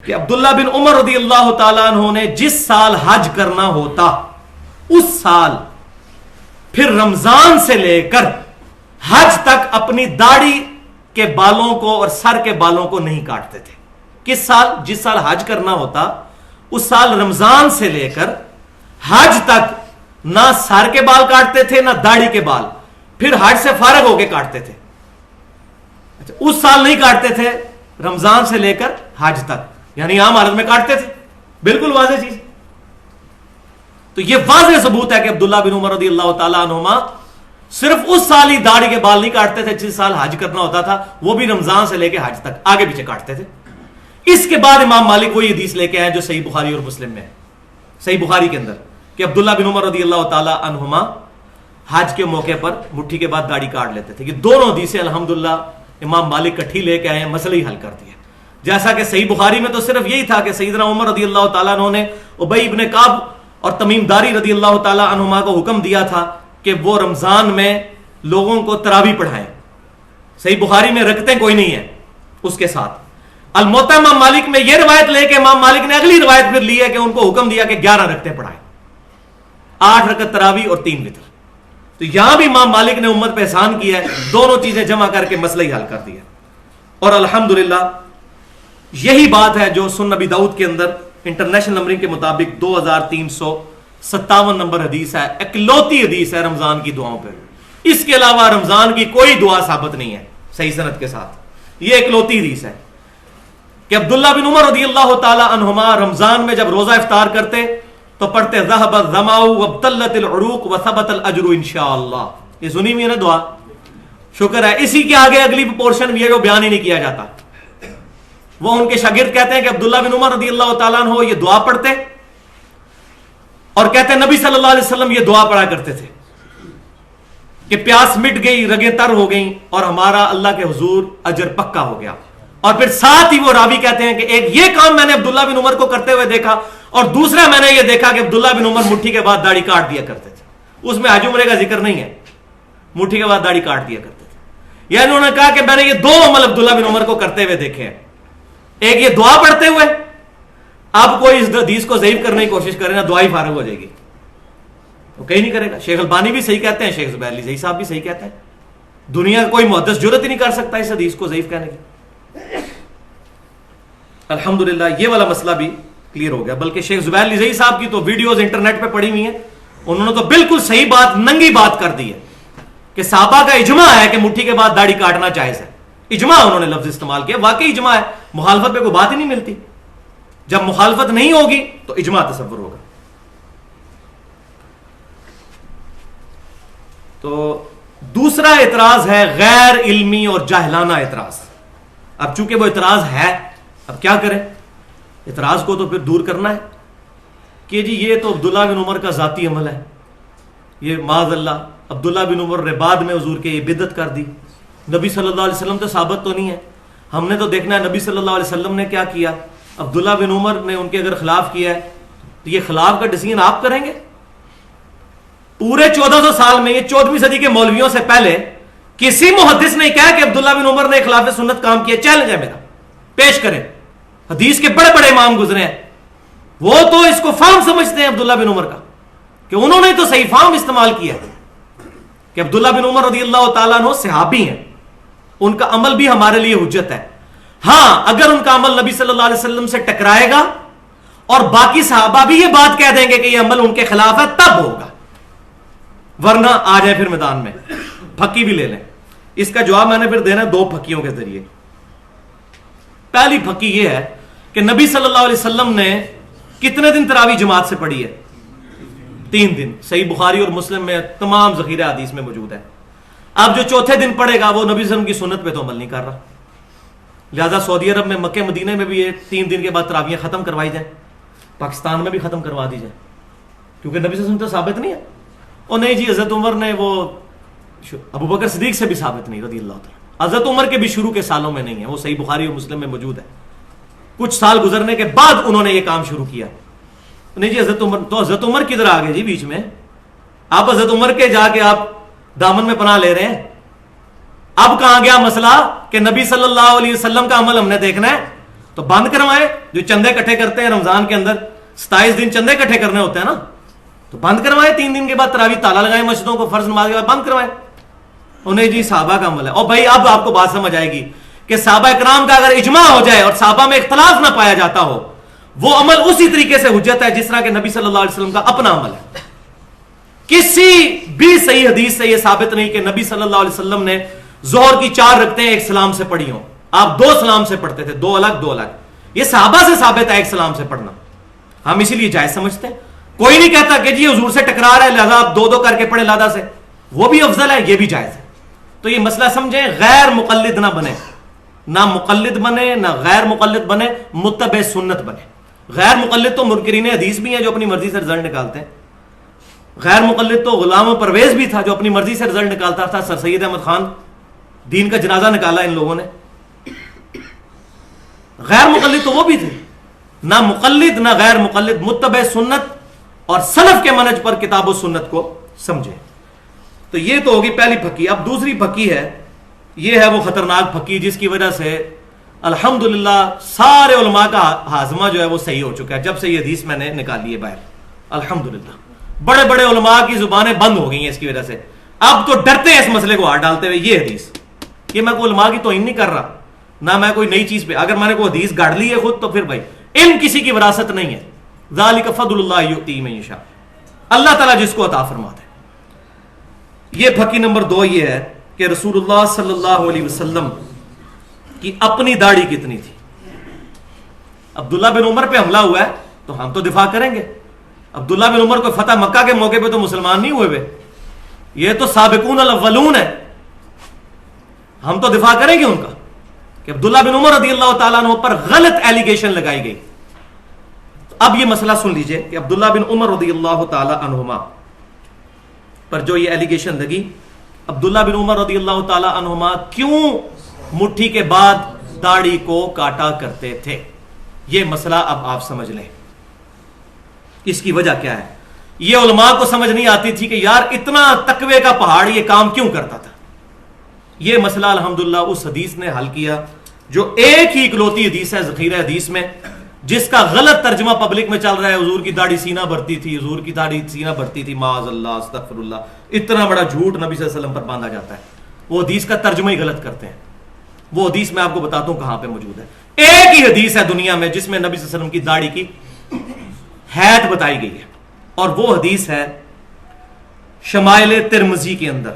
کہ عبداللہ بن عمر رضی اللہ تعالیٰ عنہ نے جس سال حج کرنا ہوتا اس سال پھر رمضان سے لے کر حج تک اپنی داڑھی کے بالوں کو اور سر کے بالوں کو نہیں کاٹتے تھے. کس سال؟ جس سال حج کرنا ہوتا اس سال رمضان سے لے کر حج تک نہ سر کے بال کاٹتے تھے نہ داڑھی کے بال, پھر حج سے فارغ ہو کے کاٹتے تھے. اچھا, اس سال نہیں کاٹتے تھے, رمضان سے لے کر حج تک, یعنی عام حالت میں کاٹتے تھے. بالکل واضح چیز. تو یہ واضح ثبوت ہے کہ عبداللہ بن عمر رضی اللہ تعالیٰ عنہما صرف اس سال ہی داڑھی کے بال نہیں کاٹتے تھے جس سال حج کرنا ہوتا تھا, وہ بھی رمضان سے لے کے حج تک آگے پیچھے کاٹتے تھے. اس کے بعد امام مالک وہی حدیث لے کے آئے جو صحیح بخاری اور مسلم میں ہے, صحیح بخاری کے اندر, کہ عبداللہ بن عمر رضی اللہ تعالیٰ عنہما حج کے موقع پر مٹھی کے بعد داڑھی کاٹ لیتے تھے. یہ دونوں حدیثیں الحمدللہ امام مالک کٹھی لے کے آئے ہیں, مسئلہ ہی حل کر دیا. جیسا کہ صحیح بخاری میں تو صرف یہی تھا کہ سیدنا عمر رضی اللہ تعالیٰ عنہ نے ابی ابن کعب اور تمیم داری رضی اللہ تعالیٰ عنہما کو حکم دیا تھا کہ وہ رمضان میں لوگوں کو تراویح پڑھائیں. صحیح بخاری میں رکعتیں کوئی نہیں ہے اس کے ساتھ. الموطا امام مالک میں یہ روایت لے کے امام مالک نے اگلی روایت پھر لی ہے کہ ان کو حکم دیا کہ 11 رکعتیں پڑھائیں, 8 رکعت تراویح اور 3 وتر. تو یہاں بھی امام مالک نے امت پہ احسان کیا ہے, دونوں چیزیں جمع کر کے مسئلہ ہی حل کر دیا. اور الحمدللہ یہی بات ہے جو سنن نبی داؤد کے اندر انٹرنیشنل نمبرنگ کے مطابق 2357 نمبر حدیث ہے, اکلوتی حدیث ہے رمضان کی دعاؤں پہ. اس کے علاوہ رمضان کی کوئی دعا ثابت نہیں ہے صحیح سند کے ساتھ. یہ اکلوتی حدیث ہے کہ عبداللہ بن عمر رضی اللہ تعالی عنہما رمضان میں جب روزہ افطار کرتے تو پڑھتے ذهب الظمأ وابتلت العروق وثبت الاجر انشاءاللہ. یہ سنی ہوئی ہے نا دعا, شکر ہے. اسی کے آگے اگلی پورشن بھی ہے جو بیان ہی نہیں کیا جاتا. وہ ان کے شاگرد کہتے ہیں کہ عبداللہ بن عمر رضی اللہ تعالیٰ عنہ یہ دعا پڑھتے اور کہتے ہیں نبی صلی اللہ علیہ وسلم یہ دعا پڑھا کرتے تھے کہ پیاس مٹ گئی, رگیں تر ہو گئیں اور ہمارا اللہ کے حضور اجر پکا ہو گیا. اور پھر ساتھ ہی وہ راوی کہتے ہیں کہ ایک یہ کام میں نے عبداللہ بن عمر کو کرتے ہوئے دیکھا اور دوسرا میں نے یہ دیکھا کہ عبداللہ بن عمر مٹھی کے بعد داڑھی کاٹ دیا کرتے تھے. اس میں حج عمرے کا ذکر نہیں ہے, مٹھی کے بعد داڑھی کاٹ دیا کرتے تھے. یعنی انہوں نے کہا کہ میں نے یہ 2 عمل عبداللہ بن عمر کو کرتے ہوئے دیکھے ہیں, ایک یہ دعا پڑھتے ہوئے. اب کوئی اس حدیث کو ضعیف کرنے کی کوشش کرے نا, دعا ہی فارغ ہو جائے گی, وہ کہیں نہیں کرے گا. شیخ البانی بھی صحیح کہتے ہیں, شیخ زبیر علی صحیح صاحب بھی صحیح کہتے ہیں. دنیا کا کوئی محدث جرت ہی نہیں کر سکتا اس حدیث کو ضعیف کہنے کی. الحمدللہ یہ والا مسئلہ بھی کلیئر ہو گیا. بلکہ شیخ زبیر علی صحیح صاحب کی تو ویڈیوز انٹرنیٹ پہ پڑی ہوئی ہیں, انہوں نے تو بالکل صحیح بات, ننگی بات کر دی ہے کہ صحابہ کا اجماع ہے کہ مٹھی کے بعد داڑھی کاٹنا جائز ہے. اجماع انہوں نے لفظ استعمال کیا, واقعی اجماع ہے. مخالفت پہ کوئی بات ہی نہیں ملتی. جب مخالفت نہیں ہوگی تو اجماع تصور ہوگا. تو دوسرا اعتراض ہے غیر علمی اور جاہلانہ اعتراض. اب چونکہ وہ اعتراض ہے, اب کیا کریں؟ اعتراض کو تو پھر دور کرنا ہے کہ جی یہ تو عبداللہ بن عمر کا ذاتی عمل ہے, یہ معاذ اللہ عبداللہ بن عمر نے بعد میں حضور کے یہ بدعت کر دی. نبی صلی اللہ علیہ وسلم تو ثابت تو نہیں ہے. ہم نے تو دیکھنا ہے نبی صلی اللہ علیہ وسلم نے کیا کیا. عبداللہ بن عمر نے ان کے اگر خلاف کیا ہے تو یہ خلاف کا ڈیسیژن آپ کریں گے؟ پورے 1400 سال میں, یہ 14ویں صدی کے مولویوں سے پہلے کسی محدث نے کہا کہ عبداللہ بن عمر نے خلاف سنت کام کیا. چیلنج ہے میرا, پیش کریں. حدیث کے بڑے بڑے امام گزرے ہیں, وہ تو اس کو فہم سمجھتے ہیں عبداللہ بن عمر کا, کہ انہوں نے تو صحیح فہم استعمال کیا کہ عبداللہ بن عمر رضی اللہ تعالیٰ عنہ صحابی ہیں, ان کا عمل بھی ہمارے لیے حجت ہے. ہاں اگر ان کا عمل نبی صلی اللہ علیہ وسلم سے ٹکرائے گا اور باقی صحابہ بھی یہ بات کہہ دیں گے کہ یہ عمل ان کے خلاف ہے, تب ہوگا. ورنہ آ جائے پھر میدان میں, پھکی بھی لے لیں. اس کا جواب میں نے پھر دینا 2 پھکیوں کے ذریعے. پہلی پھکی یہ ہے کہ نبی صلی اللہ علیہ وسلم نے کتنے دن تراویح جماعت سے پڑھی ہے؟ 3 دن. صحیح بخاری اور مسلم میں تمام ذخیرہ حدیث میں موجود ہے. اب جو چوتھے دن پڑھے گا وہ نبی صلی اللہ علیہ وسلم کی سنت پہ تو عمل نہیں کر رہا. لہذا سعودی عرب میں, مکہ مدینہ میں بھی یہ 3 دن کے بعد تراویحیں ختم کروائی جائیں, پاکستان میں بھی ختم کروا دی جائیں, کیونکہ نبی صلی اللہ علیہ وسلم تو ثابت نہیں ہے. اور نہیں جی حضرت عمر نے, وہ ابو بکر صدیق سے بھی ثابت نہیں رضی اللہ تعالیٰ. حضرت عمر کے بھی شروع کے سالوں میں نہیں ہے, وہ صحیح بخاری اور مسلم میں موجود ہے. کچھ سال گزرنے کے بعد انہوں نے یہ کام شروع کیا. نہیں جی حضرت عمر, تو حضرت عمر کدھر آ گئے جی بیچ میں؟ آپ حضرت عمر کے جا کے آپ دامن میں پناہ لے رہے ہیں. اب کہاں گیا مسئلہ کہ نبی صلی اللہ علیہ وسلم کا عمل ہم نے دیکھنا ہے؟ تو بند کروائیں. جو چندے اکٹھے کرتے ہیں رمضان کے اندر 27 دن چندے اکٹھے کرنے ہوتے ہیں نا, تو بند کروائیں. 3 دن کے بعد تراویح تالا لگائیں مسجدوں کو, فرض نماز کے بعد بند کروائیں. انہیں جی صحابہ کا عمل ہے. اور بھائی اب آپ کو بات سمجھ آئے گی کہ صحابہ اکرام کا اگر اجماع ہو جائے اور صحابہ میں اختلاف نہ پایا جاتا ہو, وہ عمل اسی طریقے سے حجت ہے جس طرح کہ نبی صلی اللہ علیہ وسلم کا اپنا عمل ہے. کسی بھی صحیح حدیث سے یہ ثابت نہیں کہ نبی صلی اللہ علیہ وسلم نے ظہر کی 4 رکعتیں ایک سلام سے پڑھی ہوں. آپ 2 سلام سے پڑھتے تھے, 2 الگ 2 الگ. یہ صحابہ سے ثابت ہے ایک سلام سے پڑھنا, ہم اسی لیے جائز سمجھتے ہیں. کوئی نہیں کہتا کہ جی حضور سے ٹکرا رہا ہے لہذا آپ 2 کر کے پڑھیں لادہ سے, وہ بھی افضل ہے, یہ بھی جائز ہے. تو یہ مسئلہ سمجھیں, غیر مقلد نہ بنے, نہ مقلد بنے نہ غیر مقلد بنے, متبع سنت بنے. غیر مقلد تو منکرین حدیث بھی ہیں جو اپنی مرضی سے رزلٹ نکالتے ہیں. غیر مقلد تو غلام پرویز بھی تھا جو اپنی مرضی سے رزلٹ نکالتا تھا. سر سید احمد خان دین کا جنازہ نکالا ان لوگوں نے. غیر مقلد تو وہ بھی تھے. نہ مقلد نہ غیر مقلد, متبع سنت اور سلف کے منہج پر کتاب و سنت کو سمجھے. تو یہ تو ہوگی پہلی پھکی. اب دوسری پھکی ہے, یہ ہے وہ خطرناک پھکی جس کی وجہ سے الحمدللہ سارے علماء کا ہاضمہ جو ہے وہ صحیح ہو چکا ہے جب سے یہ حدیث میں نے نکالی ہے باہر. الحمدللہ بڑے بڑے علماء کی زبانیں بند ہو گئی ہیں اس کی وجہ سے. اب تو ڈرتے ہیں اس مسئلے کو ہاتھ ڈالتے ہوئے. یہ حدیث, یہ میں کوئی علماء کی توہین نہیں کر رہا, نہ میں کوئی نئی چیز پہ, اگر میں نے کوئی حدیث گاڑ لی ہے خود تو پھر بھائی علم کسی کی وراثت نہیں ہے. ذالک فضل اللہ یؤتی من یشاء, اللہ تعالیٰ جس کو عطا فرماتا ہے. یہ پھکی نمبر 2 یہ ہے کہ رسول اللہ صلی اللہ علیہ وسلم کی اپنی داڑھی کتنی تھی. عبداللہ بن عمر پہ حملہ ہوا ہے تو ہم تو دفاع کریں گے. عبداللہ بن عمر کو فتح مکہ کے موقع پہ تو مسلمان نہیں ہوئے, یہ تو سابقون الاولون ہے, ہم تو دفاع کریں گے ان کا کہ عبداللہ بن عمر رضی اللہ تعالیٰ عنہ پر غلط ایلیگیشن لگائی گئی. اب یہ مسئلہ سن لیجئے کہ عبداللہ بن عمر رضی اللہ تعالیٰ عنہما پر جو یہ ایلیگیشن لگی, عبداللہ بن عمر رضی اللہ تعالیٰ عنہما کیوں مٹھی کے بعد داڑھی کو کاٹا کرتے تھے, یہ مسئلہ اب آپ سمجھ لیں اس کی وجہ کیا ہے. یہ علماء کو سمجھ نہیں آتی تھی کہ یار اتنا تقوی کا پہاڑ یہ کام کیوں کرتا تھا. یہ مسئلہ الحمدللہ اس حدیث نے حل کیا جو ایک ہی اکلوتی حدیث ہے ذخیرہ حدیث میں, جس کا غلط ترجمہ پبلک میں چل رہا ہے. حضور کی داڑھی سینہ بھرتی تھی, حضور کی داڑھی سینہ بھرتی تھی, معاذ اللہ استغفر اللہ. اتنا بڑا جھوٹ نبی صلی اللہ علیہ وسلم پر باندھا جاتا ہے. وہ حدیث کا ترجمہ ہی غلط کرتے ہیں. وہ حدیث میں آپ کو بتاتا ہوں کہاں پہ موجود ہے. ایک ہی حدیث ہے دنیا میں جس میں نبی صلی اللہ علیہ وسلم کی داڑھی کی حید بتائی گئی ہے, اور وہ حدیث ہے شمائل ترمذی کے اندر.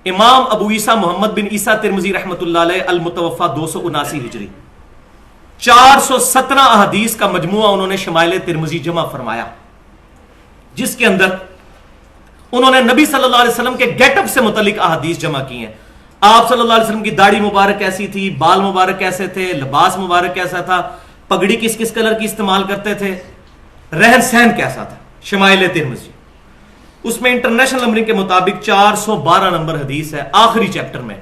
امام ابو عیسیٰ محمد بن عیسیٰ ترمذی رحمۃ اللہ علیہ المتوفى 279 ہجری 417 احادیث کا مجموعہ انہوں نے شمائل ترمذی جمع فرمایا, جس کے اندر انہوں نے نبی صلی اللہ علیہ وسلم کے گیٹ اپ سے متعلق احادیث جمع کی ہیں. آپ صلی اللہ علیہ وسلم کی داڑھی مبارک کیسی تھی, بال مبارک کیسے تھے, لباس مبارک کیسا تھا, پگڑی کس کس کلر کی استعمال کرتے تھے, رہن سہن کیسا تھا. شمائل ترمذی اس میں انٹرنیشنل نمبرنگ کے مطابق 412 نمبر حدیث ہے آخری چیپٹر میں,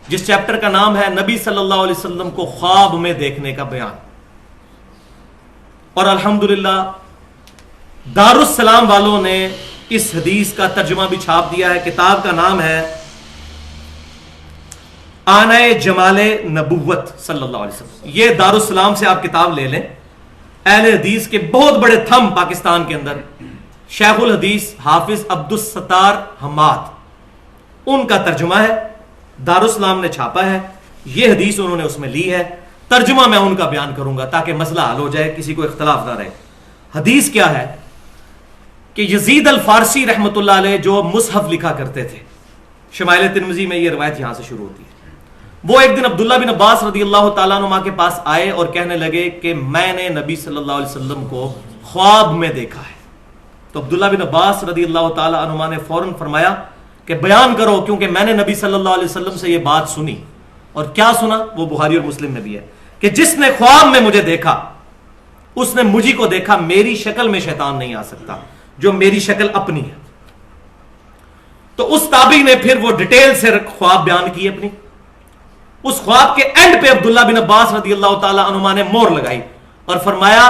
جس چیپٹر کا نام ہے نبی صلی اللہ علیہ وسلم کو خواب میں دیکھنے کا بیان. اور الحمدللہ دارالسلام والوں نے اس حدیث کا ترجمہ بھی چھاپ دیا ہے. کتاب کا نام ہے آنۂ جمال نبوت صلی اللہ علیہ وسلم. یہ دارالسلام سے آپ کتاب لے لیں. اہل حدیث کے بہت بڑے تھم پاکستان کے اندر شیخ الحدیث حافظ عبدالستار حماد, ان کا ترجمہ ہے, دارالسلام نے چھاپا ہے. یہ حدیث انہوں نے اس میں لی ہے. ترجمہ میں ان کا بیان کروں گا تاکہ مسئلہ حل ہو جائے, کسی کو اختلاف نہ رہے. حدیث کیا ہے کہ یزید الفارسی رحمۃ اللہ علیہ جو مصحف لکھا کرتے تھے, شمائل ترمذی میں یہ روایت یہاں سے شروع ہوتی ہے. وہ ایک دن عبداللہ بن عباس رضی اللہ تعالیٰ عنہ کے پاس آئے اور کہنے لگے کہ میں نے نبی صلی اللہ علیہ وسلم کو خواب میں دیکھا ہے. تو عبداللہ بن عباس رضی اللہ تعالیٰ عنہ نے فوراً فرمایا کہ بیان کرو, کیونکہ میں نے نبی صلی اللہ علیہ وسلم سے یہ بات سنی. اور کیا سنا, وہ بخاری اور مسلم میں بھی ہے کہ جس نے خواب میں مجھے دیکھا اس نے مجھے کو دیکھا, میری شکل میں شیطان نہیں آ سکتا جو میری شکل اپنی ہے. تو اس تابعی نے پھر وہ ڈیٹیل سے خواب بیان کی اپنی. اس خواب کے اینڈ پہ عبداللہ بن عباس رضی اللہ تعالیٰ عنہما نے مور لگائی اور فرمایا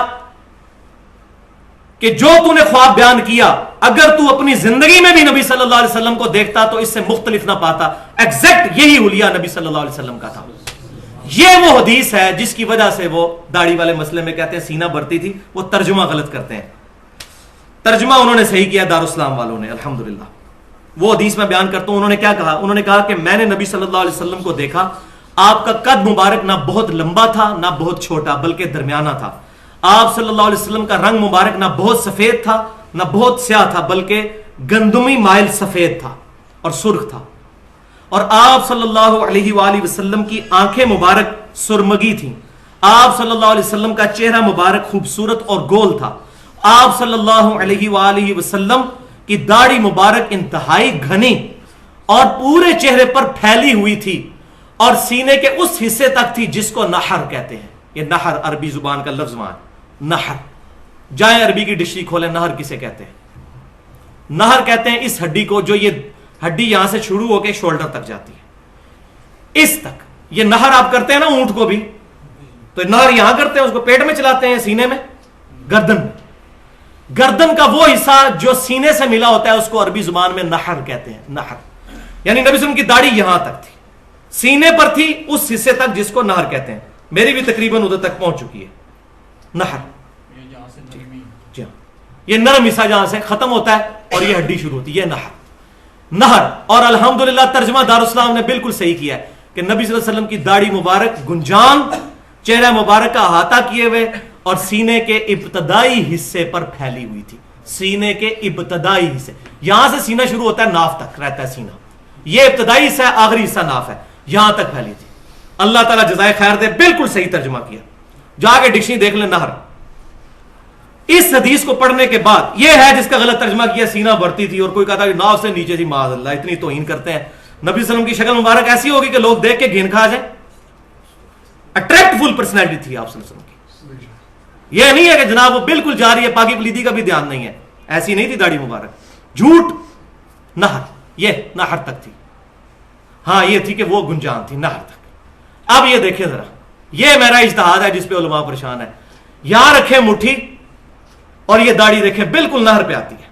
کہ جو تو نے خواب بیان کیا اگر تو اپنی زندگی میں بھی نبی صلی اللہ علیہ وسلم کو دیکھتا تو اس سے مختلف نہ پاتا. ایگزیکٹ یہی حلیہ نبی صلی اللہ علیہ وسلم کا تھا. یہ وہ حدیث ہے جس کی وجہ سے وہ داڑھی والے مسئلے میں کہتے ہیں سینہ بھرتی تھی، وہ ترجمہ غلط کرتے ہیں. ترجمہ انہوں نے صحیح کیا دارالاسلام والوں نے الحمدللہ. وہ حدیث میں بیان کرتا ہوں، انہوں نے کیا کہا؟ انہوں نے کہا کہ میں نے نبی صلی اللہ علیہ وسلم کو دیکھا، آپ کا قد مبارک نہ بہت لمبا تھا نہ بہت چھوٹا بلکہ درمیانہ تھا. آپ صلی اللہ علیہ وسلم کا رنگ مبارک نہ بہت سفید تھا نہ بہت سیاہ تھا بلکہ گندمی مائل سفید تھا اور سرخ تھا. اور آپ صلی اللہ علیہ وآلہ وسلم کی آنکھیں مبارک سرمگی تھیں. آپ صلی اللہ علیہ وسلم کا چہرہ مبارک خوبصورت اور گول تھا. آپ صلی اللہ علیہ وآلہ وسلم کی داڑھی مبارک انتہائی گھنی اور پورے چہرے پر پھیلی ہوئی تھی اور سینے کے اس حصے تک تھی جس کو نحر کہتے ہیں. یہ نحر عربی زبان کا لفظ وہاں نحر. جائیں عربی کی ڈکشنری کھولیں، نحر کسے کہتے ہیں؟ نحر کہتے ہیں اس ہڈی کو جو یہ ہڈی یہاں سے شروع ہو کے شولڈر تک جاتی ہے، اس تک. یہ نحر آپ کرتے ہیں نا اونٹ کو بھی، تو نحر یہاں کرتے ہیں، اس کو پیٹ میں چلاتے ہیں، سینے میں، گردن میں. گردن کا وہ حصہ جو سینے سے ملا ہوتا ہے اس کو عربی زبان میں نحر کہتے ہیں. نحر یعنی نبی صلی اللہ علیہ وسلم کی داڑھی یہاں تک تھی، سینے پر تھی اس حصے تک جس کو نحر کہتے ہیں. میری بھی تقریباً ادھر تک پہنچ چکی ہے نحر. جی ہاں، یہ نرم حصہ جہاں سے ختم ہوتا ہے اور یہ ہڈی شروع ہوتی ہے، یہ نحر. نہر. اور الحمدللہ ترجمہ دارالاسلام نے بالکل صحیح کیا ہے کہ نبی صلی اللہ علیہ وسلم کی داڑھی مبارک گنجان، چہرہ مبارک کا احاطہ کیے ہوئے اور سینے کے ابتدائی حصے پر پھیلی ہوئی تھی. سینے کے ابتدائی حصے، یہاں سے سینہ شروع ہوتا ہے، ناف تک رہتا ہے سینہ. یہ ابتدائی حصہ ہے، آخری حصہ ناف ہے، یہاں تک پھیلی تھی. اللہ تعالیٰ جزائے خیر دے، بالکل صحیح ترجمہ کیا. جا کے ڈکشنری دیکھ لیں نہر. اس حدیث کو پڑھنے کے بعد یہ ہے جس کا غلط ترجمہ کیا سینہ بھرتی تھی، اور کوئی کہتا ہے ناف سے نیچے تھی. معاذ اللہ، اتنی توہین کرتے ہیں. نبی صلی اللہ علیہ وسلم کی شکل مبارک ایسی ہوگی کہ لوگ دیکھ کے گھن کھا جائیں. اٹریکٹفل پرسنالٹی تھی آپ صلی اللہ علیہ وسلم کی. یہ نہیں ہے کہ جناب وہ بالکل جا رہی ہے، پاکی پلیدی کا بھی دھیان نہیں ہے، ایسی نہیں تھی داڑھی مبارک. جھوٹ. نہر، یہ نہر تک تھی. ہاں یہ تھی کہ وہ گنجان تھی نہر تک. اب یہ دیکھیں ذرا، یہ میرا اجتہاد ہے جس پہ علماء پریشان ہے. یہاں رکھیں مٹھی اور یہ داڑھی دیکھیں بالکل نہر پہ آتی ہے.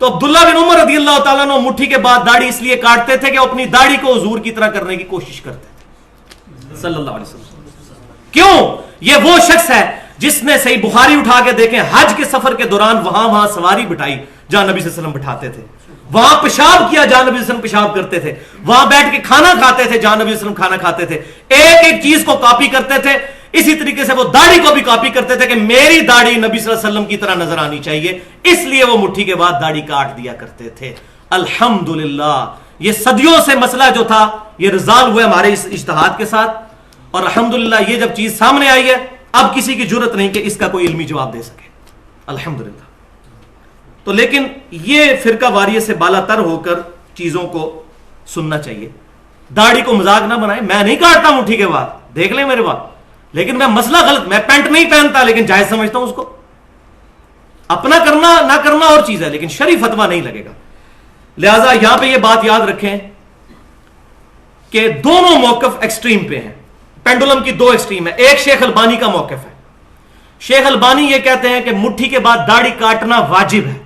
تو عبداللہ بن عمر رضی اللہ تعالیٰ عنہ مٹھی کے بعد داڑھی اس لیے کاٹتے تھے کہ وہ اپنی داڑھی کو حضور کی طرح کرنے کی کوشش کرتے تھے صلی اللہ علیہ وسلم. کیوں؟ یہ وہ شخص ہے جس نے صحیح بخاری اٹھا کے دیکھیں، حج کے سفر کے دوران وہاں سواری بٹھائی جہاں نبی صلی اللہ علیہ وسلم بٹھاتے تھے، وہاں پیشاب کیا جہاں نبی صلی اللہ علیہ وسلم پیشاب کرتے تھے، وہاں بیٹھ کے کھانا کھاتے تھے جہاں نبی صلی اللہ علیہ وسلم کھانا کھاتے تھے. ایک ایک چیز کو کاپی کرتے تھے. اسی طریقے سے وہ داڑھی کو بھی کاپی کرتے تھے کہ میری داڑھی نبی صلی اللہ علیہ وسلم کی طرح نظر آنی چاہیے، اس لیے وہ مٹھی کے بعد داڑھی کاٹ دیا کرتے تھے. الحمدللہ یہ صدیوں سے مسئلہ جو تھا یہ ریزالو ہوا ہمارے اس اجتہاد کے ساتھ، اور الحمدللہ یہ جب چیز سامنے آئی ہے اب کسی کی جرت نہیں کہ اس کا کوئی علمی جواب دے سکے. الحمدللہ. تو لیکن یہ فرقہ واریت سے بالا تر ہو کر چیزوں کو سننا چاہیے. داڑھی کو مذاق نہ بنائیں. میں نہیں کاٹتا مٹھی کے بعد، دیکھ لیں میرے بات، لیکن میں مسئلہ غلط، میں پینٹ نہیں پہنتا لیکن جائز سمجھتا ہوں اس کو. اپنا کرنا نہ کرنا اور چیز ہے، لیکن شرعی فتویٰ نہیں لگے گا. لہذا یہاں پہ یہ بات یاد رکھیں کہ دونوں موقف ایکسٹریم پہ ہیں. پینڈولم کی دو ایکسٹریم ہے. ایک شیخ البانی کا موقف ہے. شیخ البانی یہ کہتے ہیں کہ مٹھی کے بعد داڑھی کاٹنا واجب ہے،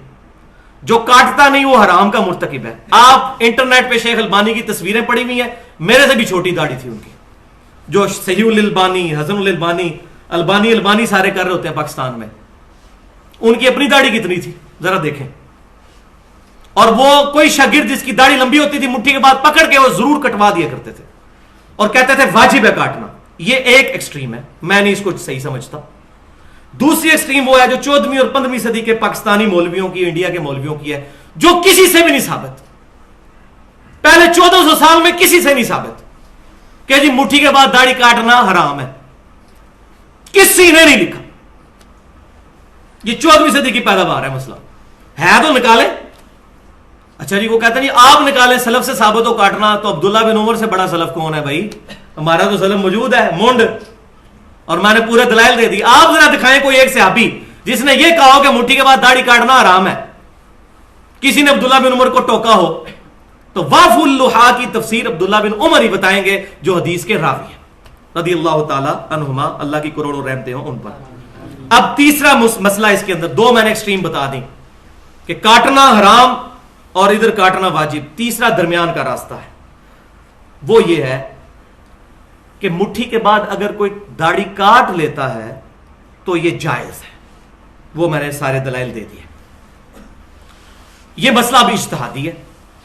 جو کاٹتا نہیں وہ حرام کا مرتکب ہے. آپ انٹرنیٹ پہ شیخ البانی کی تصویریں پڑی ہوئی ہیں، میرے سے بھی چھوٹی داڑھی تھی ان کی. جو صحیح الالبانی، حسن الالبانی، البانی سارے کر رہے ہوتے ہیں پاکستان میں، ان کی اپنی داڑھی کتنی تھی ذرا دیکھیں. اور وہ کوئی شاگرد جس کی داڑھی لمبی ہوتی تھی مٹھی کے بعد پکڑ کے وہ ضرور کٹوا دیا کرتے تھے اور کہتے تھے واجب ہے کاٹنا. یہ ایک ایکسٹریم ہے، میں نہیں اس کو صحیح سمجھتا. دوسری ایکسٹریم وہ ہے جو 14ویں اور 15ویں صدی کے پاکستانی مولویوں کی، انڈیا کے مولویوں کی ہے، جو کسی سے بھی نہیں ثابت، پہلے 1400 سال میں کسی سے نہیں ثابت کہ جی مٹھی کے بعد داڑھی کاٹنا حرام ہے. کسی نے نہیں لکھا. یہ 14ویں صدی کی پیداوار ہے. مسئلہ ہے تو نکالیں. اچھا جی وہ کہتے ہیں جی آپ نکالیں سلف سے ثابت ہو کاٹنا. تو عبداللہ بن عمر سے بڑا سلف کون ہے بھائی؟ ہمارا تو سلف موجود ہے مونڈ، اور میں نے پورے دلائل دے دی. آپ ذرا دکھائیں کوئی ایک صحابی جس نے یہ کہا ہو کہ مٹھی کے بعد داڑھی کاٹنا حرام ہے. کسی نے عبداللہ بن عمر کو ٹوکا ہو تو واف اللحا کی تفسیر عبداللہ بن عمر ہی بتائیں گے جو حدیث کے راوی ہیں رضی اللہ تعالی عنہما، اللہ کی کروڑوں رحمتیں ہوں ان پر. اب تیسرا مسئلہ اس کے اندر، دو میں نے ایکسٹریم بتا دی کہ کاٹنا حرام اور ادھر کاٹنا واجب. تیسرا درمیان کا راستہ ہے، وہ یہ ہے کہ مٹھی کے بعد اگر کوئی داڑھی کاٹ لیتا ہے تو یہ جائز ہے. وہ میں نے سارے دلائل دے دیے. یہ مسئلہ بھی اجتہادی ہے.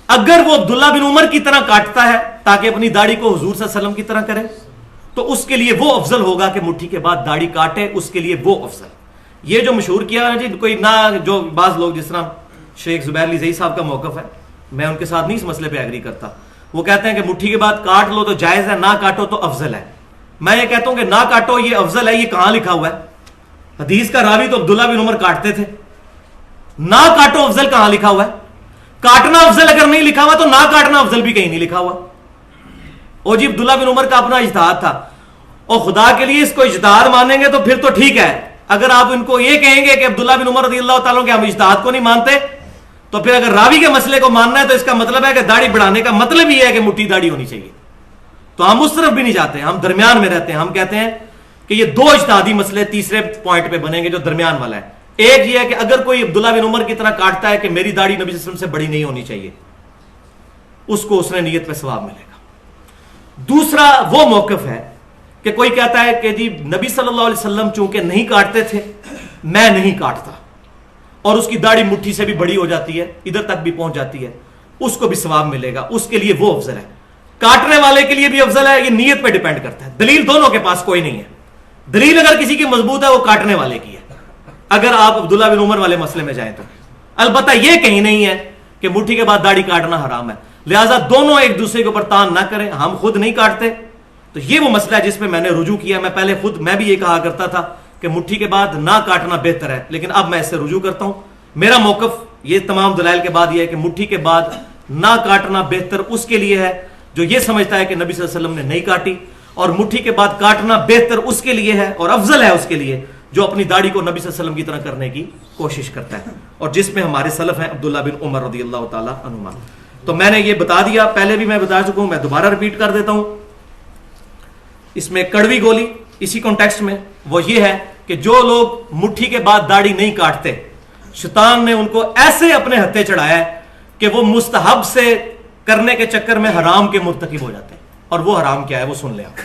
اگر وہ عبداللہ بن عمر کی طرح کاٹتا ہے تاکہ اپنی داڑھی کو حضور صلی اللہ علیہ وسلم کی طرح کرے تو اس کے لیے وہ افضل ہوگا کہ مٹھی کے بعد داڑھی کاٹے, اس کے لیے وہ افضل. یہ جو مشہور کیا جی کوئی نہ, جو بعض لوگ جس طرح شیخ زبیر علی زئی صاحب کا موقف ہے, میں ان کے ساتھ نہیں اس مسئلے پہ ایگری کرتا. وہ کہتے ہیں کہ مٹھی کے بعد کاٹ لو تو جائز ہے, نہ کاٹو تو افضل ہے. میں یہ کہتا ہوں کہ نہ کاٹو یہ افضل ہے. یہ کہاں لکھا ہوا ہے؟ حدیث کا راوی تو عبداللہ بن عمر کاٹتے تھے. نہ کاٹو افضل کہاں لکھا ہوا ہے؟ کاٹنا افضل اگر نہیں لکھا ہوا تو نہ کاٹنا افضل بھی کہیں نہیں لکھا ہوا. او جی عبداللہ بن عمر کا اپنا اجتہاد تھا, اور خدا کے لیے اس کو اجتہاد مانیں گے تو پھر تو ٹھیک ہے. اگر آپ ان کو یہ کہیں گے کہ عبداللہ بن عمر رضی اللہ تعالیٰ کے ہم اجتہاد کو نہیں مانتے, تو پھر اگر راوی کے مسئلے کو ماننا ہے تو اس کا مطلب ہے کہ داڑھی بڑھانے کا مطلب یہ ہے کہ مٹھی داڑھی ہونی چاہیے. تو ہم اس طرف بھی نہیں جاتے, ہم درمیان میں رہتے ہیں. ہم کہتے ہیں کہ یہ دو اجتہادی مسئلے تیسرے پوائنٹ پہ بنیں گے جو درمیان والا ہے. ایک یہ ہے کہ اگر کوئی عبداللہ بن عمر کی طرح کاٹتا ہے کہ میری داڑھی نبی صلی اللہ علیہ وسلم سے بڑی نہیں ہونی چاہیے, اس کو اس نے نیت پہ ثواب ملے گا. دوسرا وہ موقف ہے کہ کوئی کہتا ہے کہ جی نبی صلی اللہ علیہ وسلم چونکہ نہیں کاٹتے تھے, میں نہیں کاٹتا, اور اس کی داڑھی مٹھی سے بھی بڑی ہو جاتی ہے, ادھر تک بھی پہنچ جاتی ہے, اس کو بھی ثواب ملے گا. اس کے لیے وہ افضل ہے. کاٹنے والے کے لیے بھی افضل ہے. یہ نیت پہ ڈیپینڈ کرتا ہے. دلیل دونوں کے پاس کوئی نہیں ہے. دلیل اگر کسی کی مضبوط ہے وہ کاٹنے والے کی ہے, اگر آپ عبداللہ بن عمر والے مسئلے میں جائیں تو. البتہ یہ کہیں نہیں ہے کہ مٹھی کے بعد داڑھی کاٹنا حرام ہے, لہٰذا دونوں ایک دوسرے کے اوپر تان نہ کریں. ہم خود نہیں کاٹتے, تو یہ وہ مسئلہ ہے جس پہ میں نے رجوع کیا. میں پہلے خود میں بھی یہ کہا کرتا تھا کہ مٹھی کے بعد نہ کاٹنا بہتر ہے, لیکن اب میں اس سے رجوع کرتا ہوں. میرا موقف یہ تمام دلائل کے بعد یہ ہے کہ مٹھی کے بعد نہ کاٹنا بہتر اس کے لیے ہے جو یہ سمجھتا ہے کہ نبی صلی اللہ علیہ وسلم نے نہیں کاٹی, اور مٹھی کے بعد کاٹنا بہتر اس کے لیے ہے اور افضل ہے اس کے لیے جو اپنی داڑھی کو نبی صلی اللہ علیہ وسلم کی طرح کرنے کی کوشش کرتا ہے, اور جس میں ہمارے سلف ہیں عبداللہ بن عمر رضی اللہ تعالی عنہما. تو میں نے یہ بتا دیا, پہلے بھی میں بتا چکا ہوں, میں دوبارہ ریپیٹ کر دیتا ہوں. اس میں کڑوی گولی اسی کانٹیکسٹ میں وہ یہ ہے کہ جو لوگ مٹھی کے بعد داڑھی نہیں کاٹتے, شیطان نے ان کو ایسے اپنے ہتھے چڑھایا ہے کہ وہ مستحب سے کرنے کے چکر میں حرام کے مرتکب ہو جاتے ہیں. اور وہ حرام کیا ہے وہ سن لیں آپ.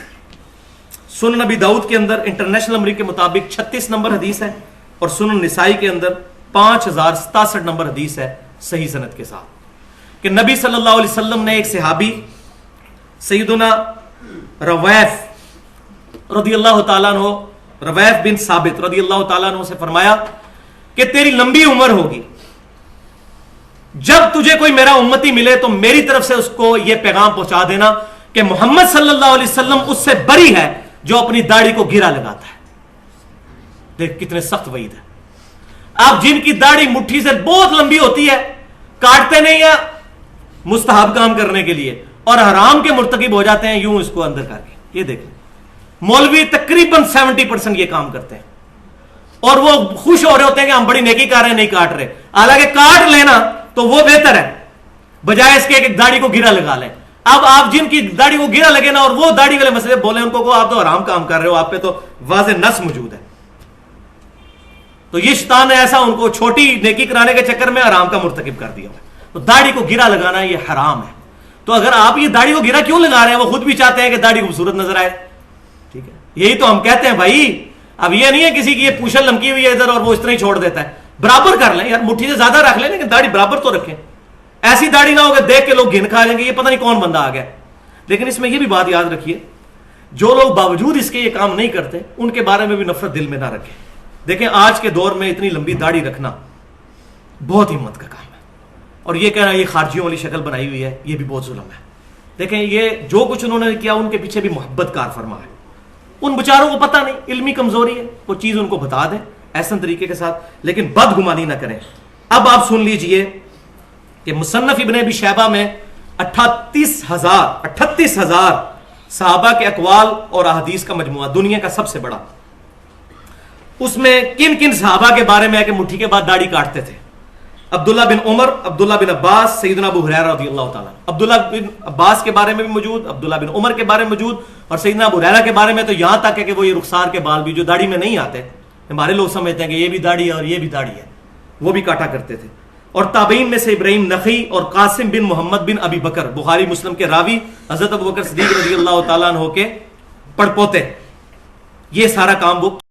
سنن نبی داؤد کے اندر انٹرنیشنل نمبر کے مطابق 36 نمبر حدیث ہے, اور سنن نسائی کے اندر 5067 نمبر حدیث ہے صحیح سند کے ساتھ, کہ نبی صلی اللہ علیہ وسلم نے ایک صحابی سیدنا رویف رضی اللہ تعالیٰ عنہ, رویف بن ثابت رضی اللہ تعالیٰ عنہ سے فرمایا کہ تیری لمبی عمر ہوگی, جب تجھے کوئی میرا امتی ملے تو میری طرف سے اس کو یہ پیغام پہنچا دینا کہ محمد صلی اللہ علیہ وسلم اس سے بری ہے جو اپنی داڑھی کو گرا لگاتا ہے. دیکھ کتنے سخت وعید ہے. آپ جن کی داڑھی مٹھی سے بہت لمبی ہوتی ہے, کاٹتے نہیں ہیں مستحب کام کرنے کے لیے, اور حرام کے مرتکب ہو جاتے ہیں یوں اس کو اندر کر کے. یہ دیکھیں مولوی تقریباً 70% یہ کام کرتے ہیں, اور وہ خوش ہو رہے ہوتے ہیں کہ ہم بڑی نیکی کر رہے ہیں, نہیں کاٹ رہے. حالانکہ کاٹ لینا تو وہ بہتر ہے بجائے اس کے کہ داڑھی کو گرا لگا لیں. اب آپ جن کی داڑھی کو گرا لگے نا اور وہ داڑھی والے مسئلے بولے ان کو آپ تو حرام کام کر رہے ہو, آپ پہ تو واضح نص موجود ہے. تو یہ شیطان نے ایسا ان کو چھوٹی نیکی کرانے کے چکر میں حرام کا مرتکب کر دیا. تو داڑھی کو گرا لگانا یہ حرام ہے. تو اگر آپ یہ داڑھی کو گرا کیوں لگا رہے ہیں, وہ خود بھی چاہتے ہیں کہ داڑھی خوبصورت نظر آئے, ٹھیک ہے, یہی تو ہم کہتے ہیں بھائی. اب یہ نہیں ہے کسی کی یہ پوچھل لمکی ہوئی ہے ادھر اور وہ اس طرح ہی چھوڑ دیتا ہے, برابر کر لیں یار, مٹھی سے زیادہ رکھ لیں لیکن داڑھی برابر تو رکھیں. ایسی داڑھی نہ ہو کہ دیکھ کے لوگ گھن کھا جائیں گے یہ پتہ نہیں کون بندہ آ گیا. لیکن اس میں یہ بھی بات یاد رکھیے, جو لوگ باوجود اس کے یہ کام نہیں کرتے ان کے بارے میں بھی نفرت دل میں نہ رکھیں. دیکھیں آج کے دور میں اتنی لمبی داڑھی رکھنا بہت ہمت کا کام ہے, اور یہ کہنا یہ خارجیوں والی شکل بنائی ہوئی ہے, یہ بھی بہت ظلم ہے. دیکھیں یہ جو کچھ انہوں نے کیا ان کے پیچھے بھی محبت کار فرما ہے. ان بیچاروں کو پتہ نہیں, علمی کمزوری ہے, وہ چیز ان کو بتا دیں احسن طریقے کے ساتھ, لیکن بدگمانی نہ کریں. اب آپ سن لیجئے کہ مصنف ابن ابی شیبہ میں 38,000 صحابہ کے اقوال اور احادیث کا مجموعہ, دنیا کا سب سے بڑا. اس میں کن کن صحابہ کے بارے میں ہے کہ مٹھی کے بعد داڑھی کاٹتے تھے. عبداللہ بن عمر, عبداللہ بن عباس, سیدنا ابو ہریرہ رضی اللہ تعالیٰ. عبداللہ بن عباس کے بارے میں بھی موجود, عبداللہ بن عمر کے بارے میں موجود, اور سیدنا ابو ہریرہ کے بارے میں تو یہاں تک ہے کہ وہ یہ رخسار کے بال بھی جو داڑھی میں نہیں آتے, ہمارے لوگ سمجھتے ہیں کہ یہ بھی داڑھی ہے اور یہ بھی داڑھی ہے, وہ بھی کاٹا کرتے تھے. اور تابعین میں سے ابراہیم نخعی اور قاسم بن محمد بن ابی بکر, بخاری مسلم کے راوی, حضرت ابو بکر صدیق رضی اللہ تعالیٰ عنہ کے پڑپوتے، یہ سارا کام وہ